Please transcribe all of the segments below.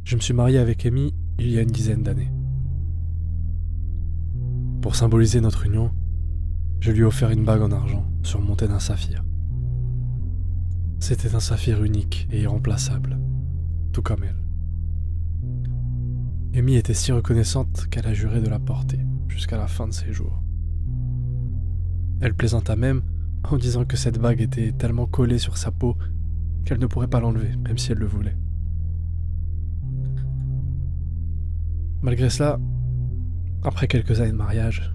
Je me suis marié avec Amy il y a une dizaine d'années. Pour symboliser notre union, je lui ai offert une bague en argent surmontée d'un saphir. C'était un saphir unique et irremplaçable, tout comme elle. Amy était si reconnaissante qu'elle a juré de la porter jusqu'à la fin de ses jours. Elle plaisanta même en disant que cette bague était tellement collée sur sa peau qu'elle ne pourrait pas l'enlever, même si elle le voulait. Malgré cela, après quelques années de mariage,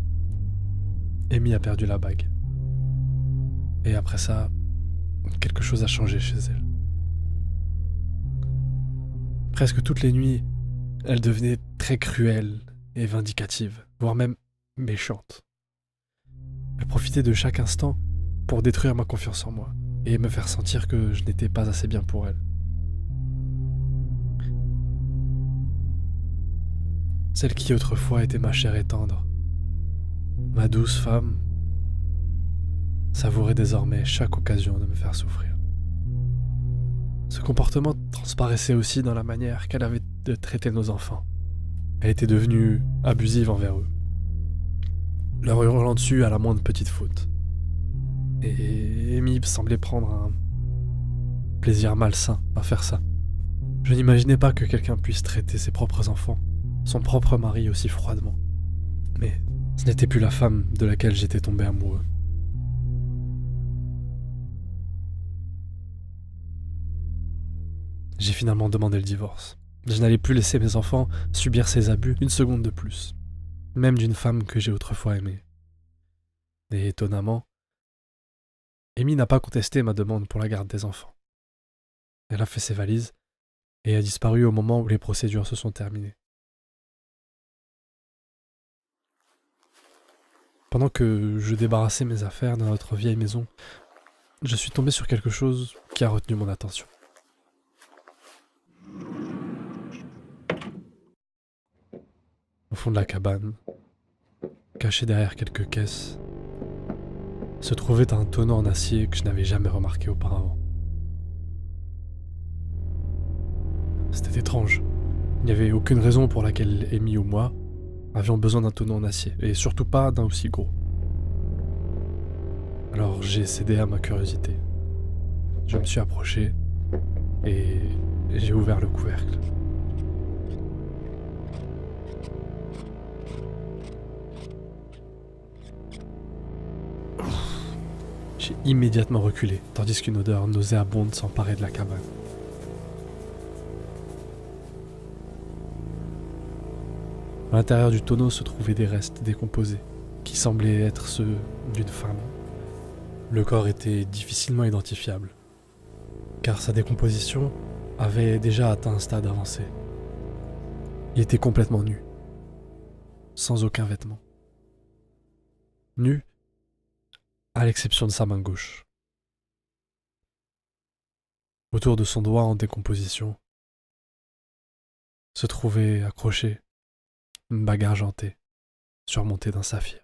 Amy a perdu la bague. Et après ça, quelque chose a changé chez elle. Presque toutes les nuits, elle devenait très cruelle et vindicative, voire même méchante. Elle profitait de chaque instant pour détruire ma confiance en moi et me faire sentir que je n'étais pas assez bien pour elle. Celle qui autrefois était ma chère et tendre, ma douce femme, savourait désormais chaque occasion de me faire souffrir. Ce comportement transparaissait aussi dans la manière qu'elle avait de traiter nos enfants. Elle était devenue abusive envers eux, leur hurlant dessus à la moindre petite faute. Et Amy semblait prendre un plaisir malsain à faire ça. Je n'imaginais pas que quelqu'un puisse traiter ses propres enfants, son propre mari aussi froidement. Mais ce n'était plus la femme de laquelle j'étais tombé amoureux. J'ai finalement demandé le divorce. Je n'allais plus laisser mes enfants subir ces abus une seconde de plus, même d'une femme que j'ai autrefois aimée. Et étonnamment, Amy n'a pas contesté ma demande pour la garde des enfants. Elle a fait ses valises et a disparu au moment où les procédures se sont terminées. Pendant que je débarrassais mes affaires dans notre vieille maison, je suis tombé sur quelque chose qui a retenu mon attention. Au fond de la cabane, caché derrière quelques caisses, se trouvait un tonneau en acier que je n'avais jamais remarqué auparavant. C'était étrange. Il n'y avait aucune raison pour laquelle Amy ou moi avions besoin d'un tonneau en acier, et surtout pas d'un aussi gros. Alors j'ai cédé à ma curiosité. Je me suis approché et j'ai ouvert le couvercle. J'ai immédiatement reculé, tandis qu'une odeur nauséabonde s'emparait de la cabane. À l'intérieur du tonneau se trouvaient des restes décomposés, qui semblaient être ceux d'une femme. Le corps était difficilement identifiable, car sa décomposition avait déjà atteint un stade avancé. Il était complètement nu, sans aucun vêtement. Nu, à l'exception de sa main gauche. Autour de son doigt en décomposition se trouvait accrochée une bague argentée, surmontée d'un saphir.